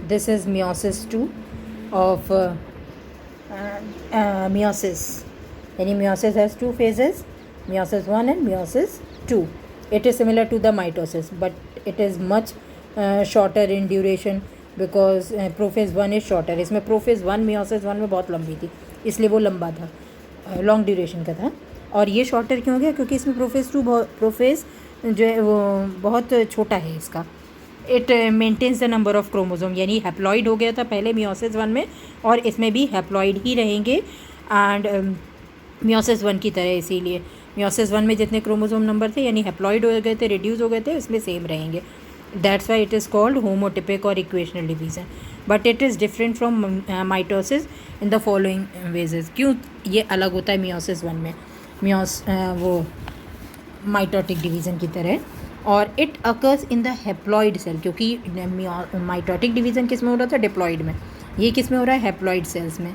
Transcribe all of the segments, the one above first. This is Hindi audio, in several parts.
this is meiosis 2 of meiosis. यानी meiosis has two phases, meiosis 1 and meiosis 2. It is similar to the mitosis, but it is much shorter in duration because prophase 1 is shorter. इसमें प्रोफेज 1 meiosis 1 में बहुत लंबी थी, इसलिए वो लंबा था, लॉन्ग ड्यूरेशन का था. और ये शॉर्टर क्यों हो गया? क्योंकि इसमें प्रोफेज 2 प्रोफेज जो है वो बहुत छोटा है इसका. It maintains the number of chromosome, यानी हैप्लॉइड हो गया था पहले meiosis 1 में, और इसमें भी हैप्लॉइड ही रहेंगे. एंड meiosis 1 की तरह, इसीलिए meiosis 1 में जितने क्रोमोजोम नंबर थे यानी हैप्लॉइड हो गए थे, रिड्यूस हो गए थे, इसमें सेम रहेंगे. That's why it is called homotypic और equational division. But it is different from mitosis in the following ways. क्यों ये अलग होता है meiosis 1 में? वो माइटोटिक डिवीज़न की तरह. और it occurs in the haploid cell, क्योंकि माइटोटिक डिवीज़न किस में हो रहा था? डिप्लॉइड में. ये किस में हो रहा है? हैप्लॉइड सेल्स में.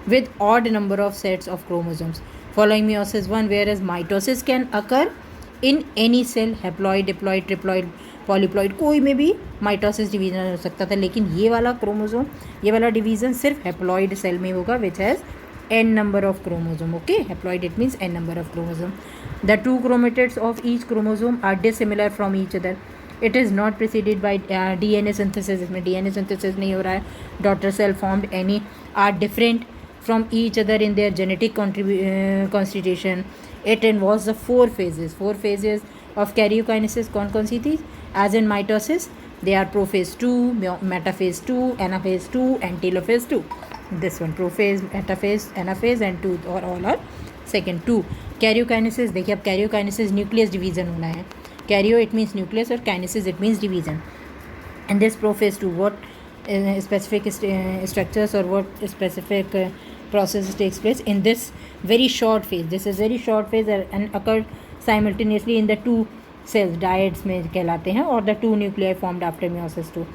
With odd number of sets of chromosomes following meiosis 1, where as mitosis can occur in any cell, haploid, diploid, triploid, polyploid, कोई में भी माइटोसिस डिवीज़न हो सकता था. लेकिन ये वाला क्रोमोसोम, ये वाला डिवीज़न सिर्फ हैप्लॉइड सेल में होगा, which has n number of chromosome. Okay, haploid, it means n number of chromosome. The two chromatids of each chromosome are dissimilar from each other. It is not preceded by DNA synthesis. इसमें DNA synthesis नहीं हो रहा है. Daughter cell formed any are different from each other in their genetic constitution. It involves the four phases of karyokinesis. कौन सी थी? As in mitosis, they are prophase 2, metaphase 2, anaphase 2 and telophase 2. This one, prophase, metaphase, anaphase and 2, और all are second 2. Karyokinesis, देखिए अब karyokinesis न्यूक्लियस डिवीज़न होना है. Karyo it means nucleus और kinesis it means division. And this prophase 2, what specific structures or what specific process takes place in this very short phase. This is very short phase and occurred simultaneously in the two cells, dyads में कहलाते हैं, और the two nuclei formed after meiosis 2.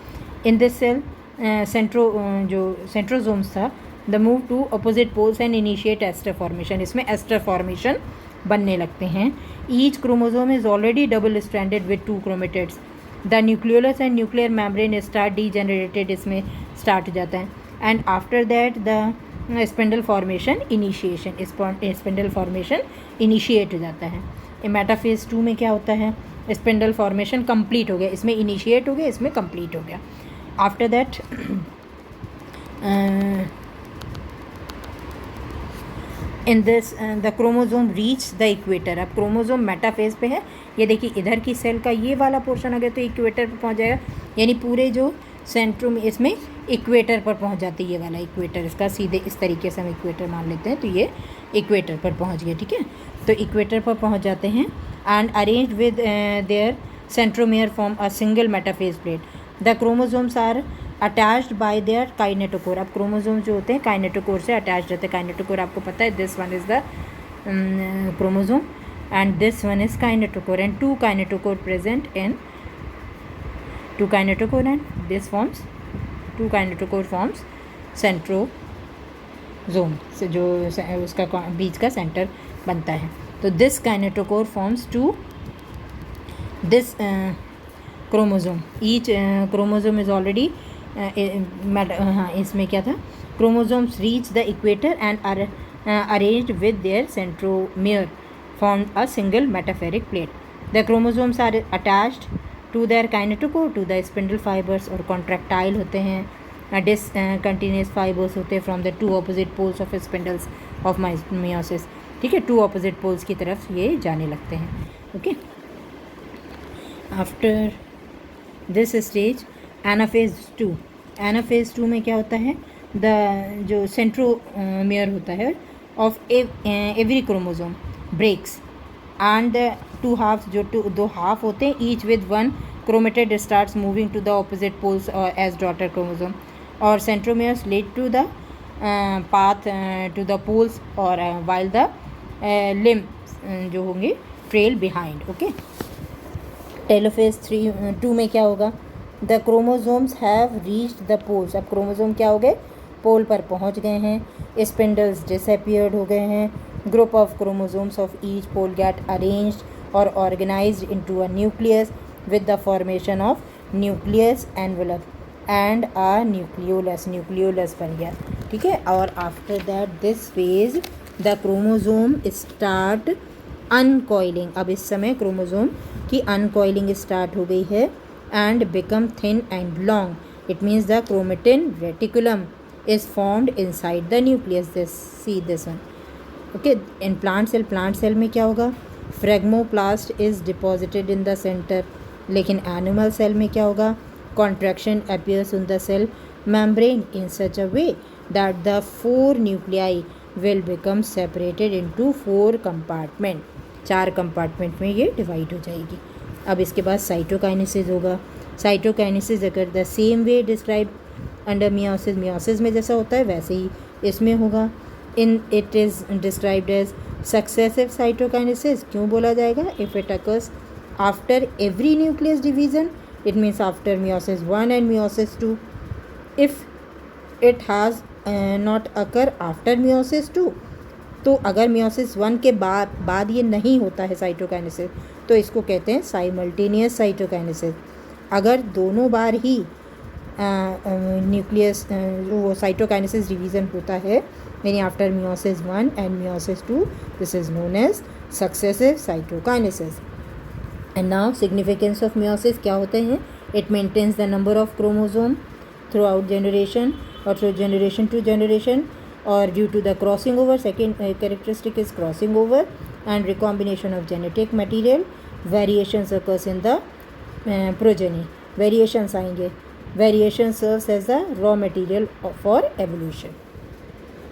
In this cell जो सेंट्रोजोम्स था, they move to opposite poles and initiate aster formation. इसमें एस्टर फॉर्मेशन बनने लगते हैं. Each chromosome is already double stranded with 2 chromatids. The nucleolus and nuclear membrane start degenerated, इसमें स्टार्ट हो जाता है. And after that the spindle formation initiation, spindle formation initiate हो जाता है. मेटाफेज 2 में क्या होता है? स्पेंडल फॉर्मेशन कंप्लीट हो गया, इसमें इनिशिएट हो गया, इसमें कंप्लीट हो गया. After that in this the chromosome reach the equator. अब क्रोमोजोम मेटाफेज पे है. ये देखिए इधर की सेल का ये वाला पोर्शन आ गया तो इक्वेटर पर पहुंच जाएगा, यानी पूरे जो सेंट्रोम इसमें इक्वेटर पर पहुंच जाती है. ये वाला इक्वेटर, इसका सीधे इस तरीके से हम इक्वेटर मान लेते हैं, तो ये इक्वेटर पर पहुंच गया. ठीक है, तो इक्वेटर पर पहुंच जाते हैं. And arranged with their centromere form a single metaphase plate. The chromosomes are attached by their kinetochore. अब क्रोमोजोम जो होते हैं काइनेटोकोर से अटैच रहते हैं. काइनेटोकोर आपको पता है, this one is the chromosome and this one is kinetochore. And two kinetochore present in two kinetochore and this forms two kinetochore forms centrosome से, जो उसका बीच का सेंटर बनता है. तो this kinetochore forms to this chromosome. Each chromosome is already हाँ इसमें क्या था? Chromosomes reach the equator and are arranged with their centromere form a single metaphasic plate. The chromosomes are attached to their kinetochore to the spindle fibres, और कॉन्ट्रैक्टाइल होते हैं, डिसकंटिन्यूस फाइबर्स होते हैं from the two opposite poles of spindles of meiosis. ठीक है, टू ऑपोजिट पोल्स की तरफ ये जाने लगते हैं. Okay, after this stage anaphase 2. Anaphase 2 में क्या होता है? द जो सेंट्रोमियर होता है of every chromosome breaks and the two halves, जो दो हाफ होते हैं, each with one chromatid starts moving to the opposite poles as daughter chromosome. और centromeres lead to the path to the poles, और वाइल द लिम्स जो होंगे ट्रेल बिहाइंड. ओके, टेलोफेज 2 में क्या होगा? The chromosomes have reached the poles. अब क्रोमोजोम क्या हो गए? पोल पर पहुंच गए हैं. स्पिंडल्स डिसअपियर्ड हो गए हैं. Group of chromosomes of each pole get arranged और organized into a nucleus with the formation of nucleus envelope. And a nucleolus बन गया, ठीक है। और after that this phase the chromosome start uncoiling, अब इस समय क्रोमोजोम की अनकॉइलिंग स्टार्ट हो गई है, and become thin and long, it means the chromatin reticulum is formed inside the nucleus. This one, okay. In plant cell में क्या होगा, phragmoplast is deposited in the center, लेकिन एनिमल सेल में क्या होगा, contraction appears in the cell membrane in such a way that the 4 nuclei will become separated into 4 compartment, 4 compartment में ये डिवाइड हो जाएगी। अब इसके बाद साइटोकाइनेसिस होगा। साइटोकाइनेसिस अगर the same way describe under meiosis, meiosis में जैसा होता है वैसे ही इसमें होगा। In it is described as successive cytokinesis क्यों बोला जाएगा, if it occurs after every nucleus division, it means after meiosis 1 and meiosis 2। If it has not occur after meiosis 2, तो अगर मियोसिस 1 के बाद ये नहीं होता है साइटोकाइनेसिस, तो इसको कहते हैं साइमल्टेनियस साइटोकाइनेसिस। अगर दोनों बार ही न्यूक्लियस जो साइटोकाइनेसिस डिवीज़न होता है, यानी after meiosis 1 and meiosis 2, this is known as successive cytokinesis. And now significance of meiosis क्या होते हैं, it maintains the number of chromosome throughout generation और थ्रू जनरेशन टू जनरेशन, और due to the crossing over, second characteristic is crossing over and recombination of genetic material, variations occurs in the progeny, variations आएंगे, variation serves as the raw material for evolution.